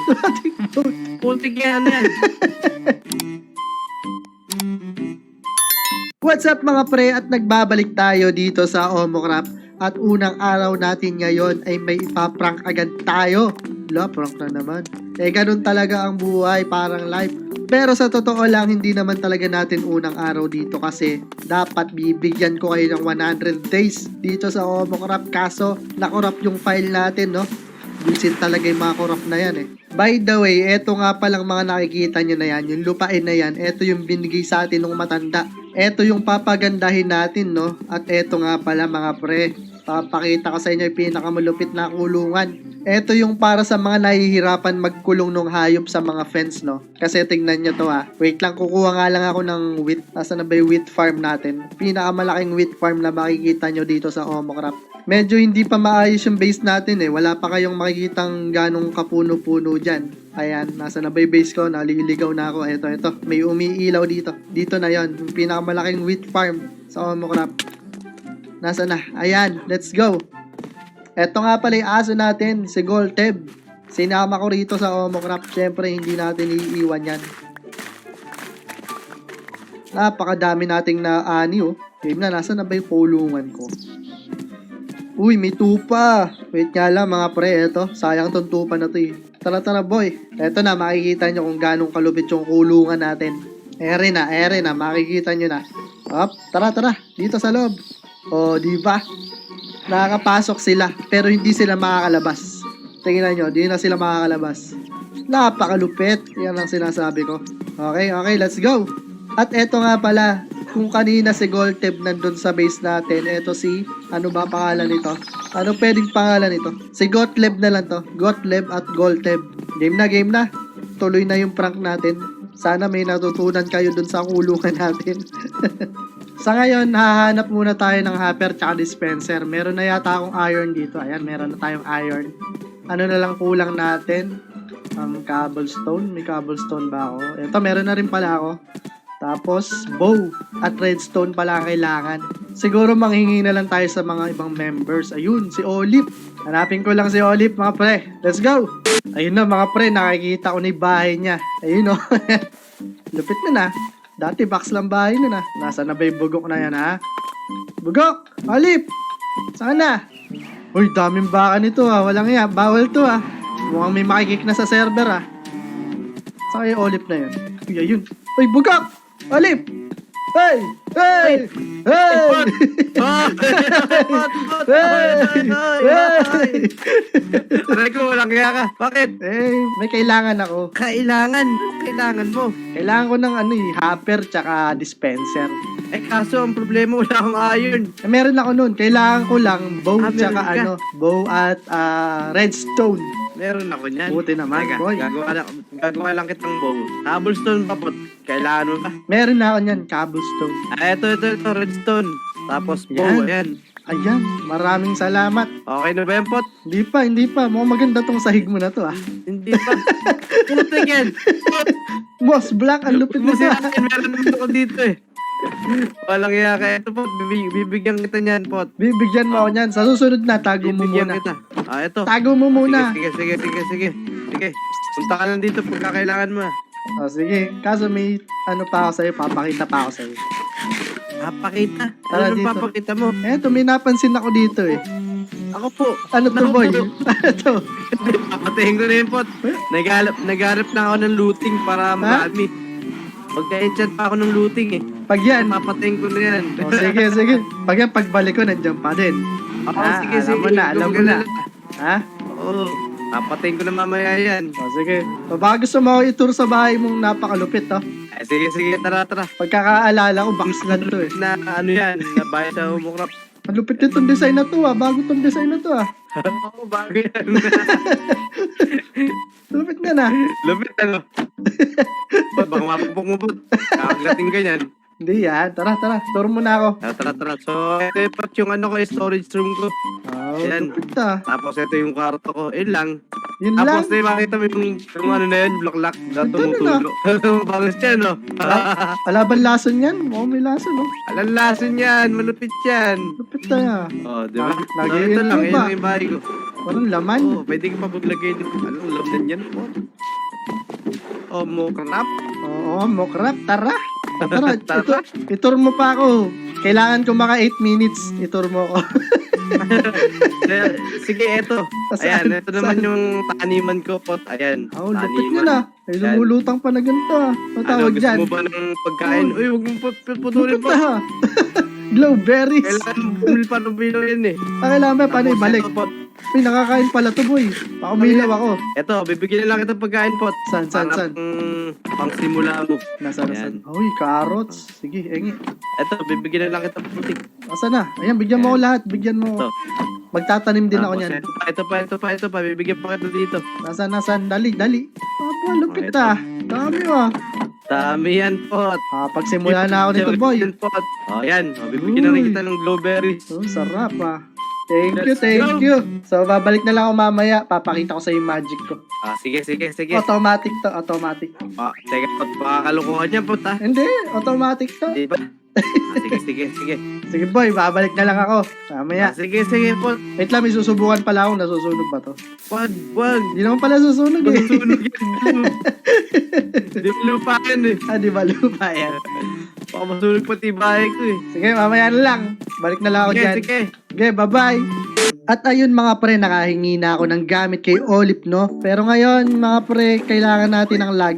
Floating boat. Putik yan yan. What's up mga pre, at nagbabalik tayo dito sa Omocraft. At unang araw natin ngayon ay may ipaprank agad tayo. Prank na naman. Ganun talaga ang buhay, parang life. Pero sa totoo lang, hindi naman talaga natin unang araw dito kasi dapat bibigyan ko kayo ng 100 days dito sa Omocraft. Kaso, nakorap yung file natin, no? Buisit talaga yung mga korap na yan eh. By the way, eto nga palang mga nakikita nyo na yan, yung lupain na yan, eto yung binigay sa atin ng matanda. Eto yung papagandahin natin, no? At eto nga pala mga pre, papakita ko sa inyo yung pinakamalupit na kulungan. Eto yung para sa mga nahihirapan magkulong ng hayop sa mga fence, no? Kasi tingnan nyo to ha. Wait lang, kukuha nga lang ako ng wheat. Nasaan na ba yung wheat farm natin? Pinakamalaking wheat farm na makikita nyo dito sa Omocraft. Medyo hindi pa maayos yung base natin eh. Wala pa kayong makikitang ganong kapuno-puno dyan. Ayan, nasa na ba yung base ko? Naliligaw na ako. Ito. May umiilaw dito. Dito na yon, yung pinakamalaking wheat farm sa Omocraft. Nasa na? Ayan, let's go. Ito nga pala yung aso natin, si Golteb. Sinama ko rito sa Omocraft. Siyempre, hindi natin iiwan yan. Napakadami nating naani oh. Game na, nasa na ba yung kulungan ko? Uy, may tupa. Wait nga lang mga pre, eto. Sayang tong tupa na to eh. Tara boy. Eto na, makikita nyo kung ganong kalupit yung kulungan natin. Ere na, makikita nyo na. Up, tara. Dito sa loob. O, di ba? Nakakapasok sila, pero hindi sila makakalabas. Tingnan nyo, di na sila makakalabas. Napakalupit. Yan ang sinasabi ko. Okay, let's go. At eto nga pala, kung kanina si Golteb nandun sa base natin, eto si, ano ba pangalan nito? Ano pwedeng pangalan nito? Si Gotleb na lang to. Gotleb at Golteb. Game na. Tuloy na yung prank natin. Sana may natutunan kayo dun sa kulungan natin. Sa ngayon, hahanap muna tayo ng hopper tsaka dispenser. Meron na yata akong iron dito. Ayan, meron na tayong iron. Ano na lang kulang natin? Cobblestone. May cobblestone ba ako? Ito, meron na rin pala ako. Tapos, bow at redstone pala kailangan. Siguro manghingi na lang tayo sa mga ibang members. Ayun, si Olip. Hanapin ko lang si Olip, mga pre. Let's go! Ayun na, mga pre. Nakikita ko na yung bahay niya. Ayun, oh. Lupit na. Dati, box lang bahay na. Nasaan na ba yung bugok na yan, ha? Bugok! Olip! Saan na? Uy, daming baka nito, ha. Walang iya. Bawal to, ha. Mukhang may makikik na sa server, ha. Saan yung Olip na yun? Uy, ayun. Uy, bugok! Olip! Hey! Aray ko, walang kaya ka. Bakit? May kailangan ako. Kailangan mo. Kailangan ko ng hopper tsaka dispenser. Kaso ang problema, wala akong iron. Meron ako nun. Kailangan ko lang bow tsaka meron ka? bow at redstone. Meron ako niyan. Buti naman, Teka, boy. gagawa lang kitang bow. Cobblestone pa po. Kailangan mo ba? Meron na ako niyan, cobblestone. Ito, redstone. Tapos bow, ayan. Ayan, maraming salamat. Okay na ba yan, pot? Hindi pa. Mukhang maganda tong sahig mo na to, ah. Hindi pa. Putik yan. Pot! Boss, black, ang lupit mo Kasi sa... meron naman ako dito eh. Walang iya ka. Ito, pot. Bibigyan kita niyan, pot. Bibigyan mo ako niyan. Sa susunod na, tago mo Bibigyan muna. kita. Ito. Tago mo muna. Sige. Punta ka lang dito pagka kailangan mo. Sige. Kaso may pa ako sa'yo. Papakita pa ako sa'yo. Papakita? Tara Ano dito. papakita mo? Eto, may napansin ako dito eh. Ako po. Ano to, boy? po? Ano to? Papatayin ko na yun, pot. Nagharap na ako ng looting para marami. Magka-enchant pa ako ng looting eh. Pag yan. Papatayin ko na yan. Sige. Pag yan, pagbalik ko, nandiyan pa din. Sige. Alam mo na. Ha? Oo. Papatayin ko na mamaya yan. Sige. Baka gusto mo ako i-tour sa bahay mong napakalupit, to. Sige. Tara. Pagkakaalala ko, box lang to eh. Na ano yan, nabayad sa Omocraft. Ang lupit nitong design na to, ah. Bago tong design na to, ah. Oo, bago yan. Lupit na. Lupit ano? Baka mapapok mo po. Kakaglating ka yan. Hindi yan. Tara. Tour mo na ako. Tara. So, ito yung storage room ko. Yan. Lupit na. Tapos ito yung kwarto ko. Yun lang. Yun lang. Tapos makita mo yung ano na yun, block na tumutulo. Bangas yan, no? Alaban lason yan. Mukhang may lason, no? Alalason yan, malupit yan. Lupit na. Oh, di ba? Lagi Ito lang, yun ba? yun yung bahay ko. Walang laman. Oo, pwede ka pa maglagay dito. Anong laman yan po? Oh, mo crap. Oo, mokrap. Tara. Tara. Tara. Itur mo pa ako. Kailangan ko maka 8 minutes. Itur mo ako. Sige, eto. Saan? Ayan, ito naman Saan? yung taniman ko, pot. Ayan, Oh, lupit nyo na. Ay, Yan. lumulutang pa na ganito ah. Ano tawag gusto dyan? mo ba ng pagkain? Oh. Uy, huwag mong putulin Lupit po. na ha. Glowberries. Kailangan bumili pa ng bilo yun eh. Kailangan ba? Paano Tapos ibalik? ito, pot. Uy, nakakain pala to boy. Baka umilaw ako. Eto, bibigyan na lang kita pagkain, pot. Saan? Pang simula mo. Nasaan? Ayan. Uy, carrots. Sige, engi. Eto, bibigyan na lang kita putik. Nasaan na? Ayan, bigyan mo ako lahat. Bigyan mo. Ito. Magtatanim din ako Tapos, niyan. Ito pa. Bibigyan pa kita dito. Nasaan? Dali. Aba, lupit ah. Dami ah. Dami yan, pot. Pagsimula na ako nito boy. Yan, pot. O, yan. O, bibigyan na rin Uy. kita ng glowberry. Oh, sarap ah. Thank Let's you. So, babalik na lang ako mamaya. Papakita ko sa yung magic ko. Sige. Automatic to, automatic. Teka, pot. Makakalukuhan yan, pot, ha? Hindi, automatic to. Di ba? Sige. Sige boy, babalik na lang ako. Mamaya. Sige, pot. Wait lang, may susubukan pala akong nasusunog ba to? Wag. Hindi naman pala susunog eh. Sunog yan. Di mo lupa yan eh. Di ba lupa yan? Baka masunog pati bahay ko eh. Sige, mamaya na lang. Balik na lang ako dyan. Sige. Okay, bye-bye. At ayun mga pre, nakahingi na ako ng gamit kay Olive, no? Pero ngayon, mga pre, kailangan natin ng lag